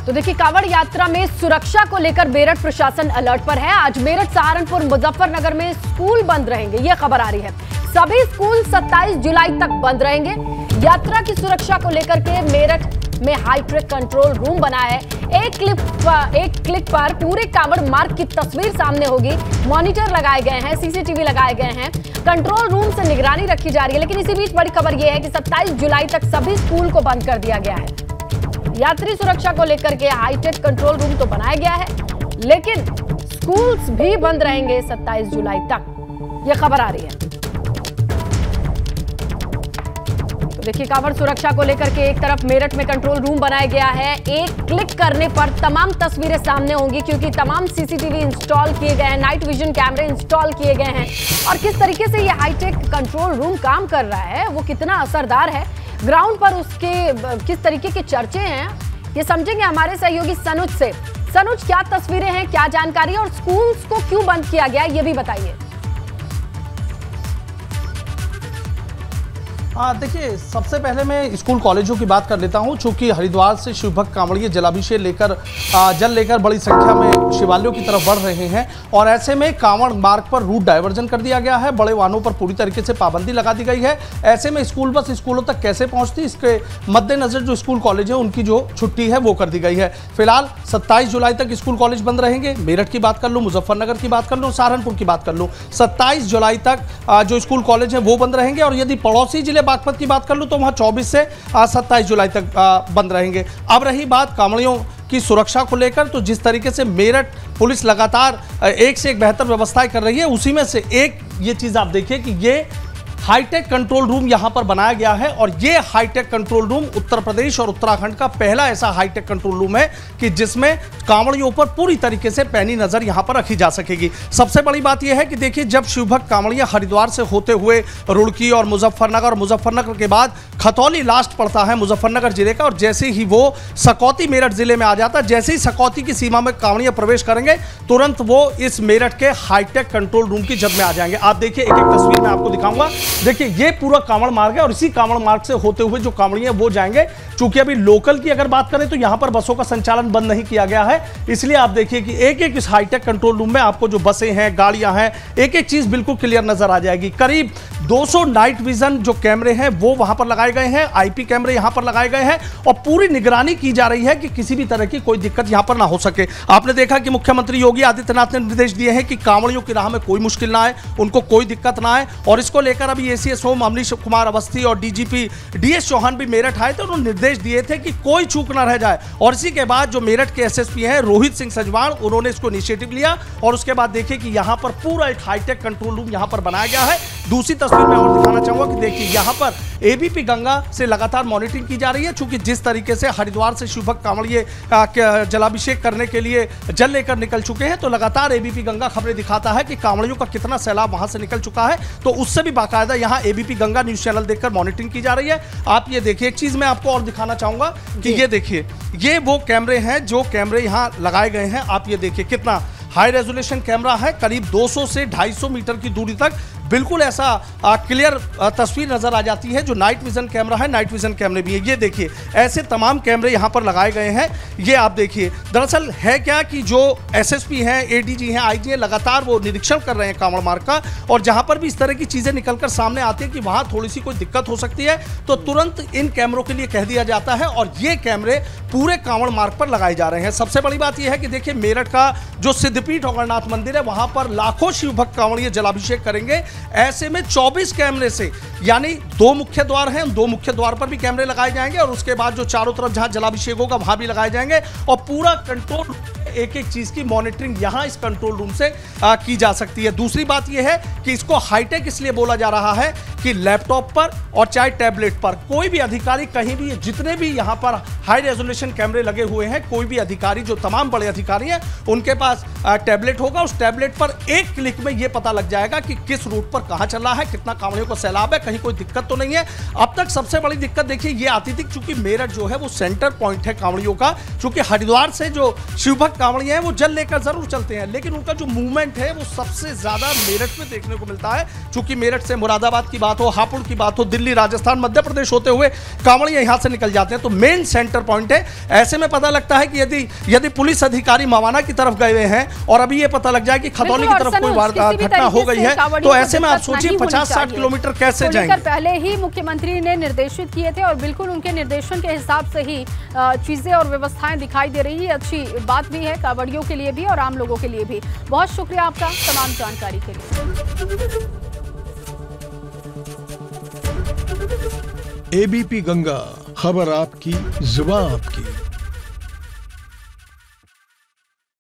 तो देखिए, कांवड़ यात्रा में सुरक्षा को लेकर मेरठ प्रशासन अलर्ट पर है। आज मेरठ, सहारनपुर, मुजफ्फरनगर में स्कूल बंद रहेंगे, ये खबर आ रही है। सभी स्कूल 27 जुलाई तक बंद रहेंगे। यात्रा की सुरक्षा को लेकर के मेरठ में हाईटेक कंट्रोल रूम बना है। एक क्लिक पर पूरे कांवड़ मार्ग की तस्वीर सामने होगी। मॉनिटर लगाए गए हैं, सीसीटीवी लगाए गए हैं। कंट्रोल रूम से निगरानी रखी जा रही है। लेकिन इसी बीच बड़ी खबर यह है कि 27 जुलाई तक सभी स्कूल को बंद कर दिया गया है। यात्री सुरक्षा को लेकर के हाईटेक कंट्रोल रूम तो बनाया गया है, लेकिन स्कूल्स भी बंद रहेंगे 27 जुलाई तक, यह खबर आ रही है। तो देखिए, कांवड़ सुरक्षा को लेकर के एक तरफ मेरठ में कंट्रोल रूम बनाया गया है। एक क्लिक करने पर तमाम तस्वीरें सामने होंगी, क्योंकि तमाम सीसीटीवी इंस्टॉल किए गए हैं, नाइट विजन कैमरे इंस्टॉल किए गए हैं। और किस तरीके से यह हाईटेक कंट्रोल रूम काम कर रहा है, वो कितना असरदार है, ग्राउंड पर उसके किस तरीके के चर्चे हैं, ये समझेंगे हमारे सहयोगी सनुज से। सनुज, क्या तस्वीरें हैं, क्या जानकारी, और स्कूल्स को क्यों बंद किया गया, ये भी बताइए। देखिए, सबसे पहले मैं स्कूल कॉलेजों की बात कर लेता हूं, चूंकि हरिद्वार से शिवभक्त कांवड़िए जलाभिषेक लेकर जल लेकर बड़ी संख्या में शिवालयों की तरफ बढ़ रहे हैं। और ऐसे में कांवड़ मार्ग पर रूट डायवर्जन कर दिया गया है। बड़े वाहनों पर पूरी तरीके से पाबंदी लगा दी गई है। ऐसे में स्कूल बस स्कूलों तक कैसे पहुंचती, इसके मद्देनजर जो स्कूल कॉलेज है उनकी जो छुट्टी है वो कर दी गई है। फिलहाल 27 जुलाई तक स्कूल कॉलेज बंद रहेंगे। मेरठ की बात कर लूँ, मुजफ्फरनगर की बात कर लूँ, सहारनपुर की बात कर लूँ, 27 जुलाई तक जो स्कूल कॉलेज है वो बंद रहेंगे। और यदि पड़ोसी जिले बागपत की बात कर लूं तो वहां 24 से 27 जुलाई तक बंद रहेंगे। अब रही बात कांवड़ियों की सुरक्षा को लेकर, तो जिस तरीके से मेरठ पुलिस लगातार एक से एक बेहतर व्यवस्थाएं कर रही है, उसी में से एक ये चीज आप देखिए कि ये हाईटेक कंट्रोल रूम यहां पर बनाया गया है। और ये hi tech control room Uttar Pradesh और उत्तराखंड का पहला ऐसा हाईटेक कंट्रोल रूम है कि जिसमें कांवड़ियों पर पूरी तरीके से पैनी नजर यहां पर रखी जा सकेगी। सबसे बड़ी बात यह है कि देखिए, जब शिवभक्त कांवड़िया हरिद्वार से होते हुए रुड़की और मुजफ्फरनगर के बाद खतौली लास्ट पड़ता है मुजफ्फरनगर जिले का, और जैसे ही वो सकौती मेरठ जिले में आ जाता है, जैसे ही सकौती की सीमा में कांवड़िया प्रवेश करेंगे, तुरंत वो इस मेरठ के हाईटेक कंट्रोल रूम की जद में आ जाएंगे। आप देखिए, एक एक तस्वीर मैं आपको दिखाऊंगा। देखिए, ये पूरा कांवड़ मार्ग है और इसी कांवड़ मार्ग से होते हुए जो कांवड़िए वो जाएंगे। चूंकि अभी लोकल की अगर बात करें तो यहां पर बसों का संचालन बंद नहीं किया गया है, इसलिए आप देखिए कि एक एक इस हाईटेक कंट्रोल रूम में आपको जो बसें हैं, गाड़ियां हैं, एक एक चीज बिल्कुल क्लियर नजर आ जाएगी। करीब 200 नाइट विजन जो कैमरे हैं वो वहां पर लगाए गए हैं, आईपी कैमरे यहां पर लगाए गए हैं, और पूरी निगरानी की जा रही है कि किसी भी तरह की कोई दिक्कत यहां पर ना हो सके। आपने देखा कि मुख्यमंत्री योगी आदित्यनाथ ने निर्देश दिए हैं कि कांवड़ियों की राह में कोई मुश्किल ना आए, उनको कोई दिक्कत ना आए। और इसको लेकर अभी एसीएस होम अमरीश कुमार अवस्थी और डीजीपी डीएस चौहान भी मेरठ आए थे। उन्होंने निर्देश दिए थे कि कोई चूक ना रह जाए। और इसी के बाद जो मेरठ के एसएसपी हैं रोहित सिंह सजवाण, उन्होंने इसको इनिशिएटिव लिया। और उसके बाद देखिए कि यहां पर पूरा एक हाईटेक कंट्रोल रूम यहां पर बनाया गया है। दूसरी तस्वीर में और दिखाना चाहूंगा कि देखिए, यहां पर एबीपी गंगा से लगातार मॉनिटरिंग की जा रही है। चूंकि जिस तरीके से हरिद्वार से शिवभक्त कांवड़िए जलाभिषेक करने के लिए जल लेकर निकल चुके हैं, तो लगातार एबीपी गंगा खबरें दिखाता है कि कांवड़ियों का कितना सैलाब वहां से निकल चुका है। तो उससे भी बाकायदा यहां एबीपी गंगा न्यूज चैनल देखकर मॉनिटरिंग की जा रही है। आप ये देखिए, एक चीज मैं आपको और दिखाना चाहूंगा कि ये देखिए, ये वो कैमरे हैं जो कैमरे यहां लगाए गए हैं। आप ये देखिए, कितना हाई रेजोल्यूशन कैमरा है। करीब 200 से 250 मीटर की दूरी तक बिल्कुल ऐसा क्लियर तस्वीर नजर आ जाती है। जो नाइट विजन कैमरा है, नाइट विजन कैमरे भी है। ये देखिए, ऐसे तमाम कैमरे यहां पर लगाए गए हैं। ये आप देखिए, दरअसल है क्या कि जो एसएसपी हैं, एडीजी हैं, आईजी हैं, लगातार वो निरीक्षण कर रहे हैं कांवड़ मार्ग का। और जहां पर भी इस तरह की चीजें निकलकर सामने आती है कि वहां थोड़ी सी कोई दिक्कत हो सकती है, तो तुरंत इन कैमरों के लिए कह दिया जाता है। और ये कैमरे पूरे कांवड़ मार्ग पर लगाए जा रहे हैं। सबसे बड़ी बात यह है कि देखिए, मेरठ का जो सिद्धपीठ अमरनाथ मंदिर है, वहां पर लाखों शिवभक्त कांवड़िए जलाभिषेक करेंगे। ऐसे में 24 कैमरे से, यानी 2 मुख्य द्वार हैं, 2 मुख्य द्वार पर भी कैमरे लगाए जाएंगे। और उसके बाद जो चारों तरफ जहां जलाभिषेक होगा वहां भी लगाए जाएंगे। और पूरा कंट्रोल, एक एक चीज की मॉनिटरिंग यहां इस कंट्रोल रूम से की जा सकती है। दूसरी बात यह है कि इसको हाईटेक इसलिए बोला जा रहा है कि लैपटॉप पर और चाहे टैबलेट पर कोई भी अधिकारी कहीं भी, जितने भी यहां पर हाई रेजोल्यूशन कैमरे लगे हुए हैं, कोई भी अधिकारी, जो तमाम बड़े अधिकारी हैं, उनके पास टैबलेट होगा। उस टैबलेट पर एक क्लिक में यह पता लग जाएगा कि किस रूट पर कहां चल रहा है, कितना कांवड़ियों का सैलाब है, कहीं कोई दिक्कत तो नहीं है। अब तक सबसे बड़ी दिक्कत देखिए ये आती थी, चूंकि मेरठ जो है वो सेंटर पॉइंट है कांवड़ियों का। चूंकि हरिद्वार से जो शिवभक्त कांवड़िए हैं वो जल लेकर जरूर चलते हैं, लेकिन उनका जो मूवमेंट है वो सबसे ज्यादा मेरठ में देखने को मिलता है। चूंकि मेरठ से मुरादाबाद की बात बात हो, हापुड़ की बात हो, दिल्ली, राजस्थान, मध्य प्रदेश होते हुए कांवड़िया यहां से निकल जाते हैं। तो मेन सेंटर पॉइंट है। ऐसे में पता लगता है कि यदि पुलिस अधिकारी मवाना की तरफ गए हुए हैं और अभी ये पता लग जाए कि खतौली की तरफ कोई घटना हो गई है, तो ऐसे में आप सोचिए 50-60 किलोमीटर कैसे जाएंगे। पहले ही मुख्यमंत्री ने निर्देशित किए थे और बिल्कुल उनके निर्देशन के हिसाब से ही चीजें और व्यवस्थाएं दिखाई दे रही है। अच्छी बात भी है कांवड़ियों के लिए भी और आम लोगों के लिए भी। बहुत शुक्रिया आपका तमाम जानकारी के लिए। एबीपी गंगा, खबर आपकी, जुबान आपकी।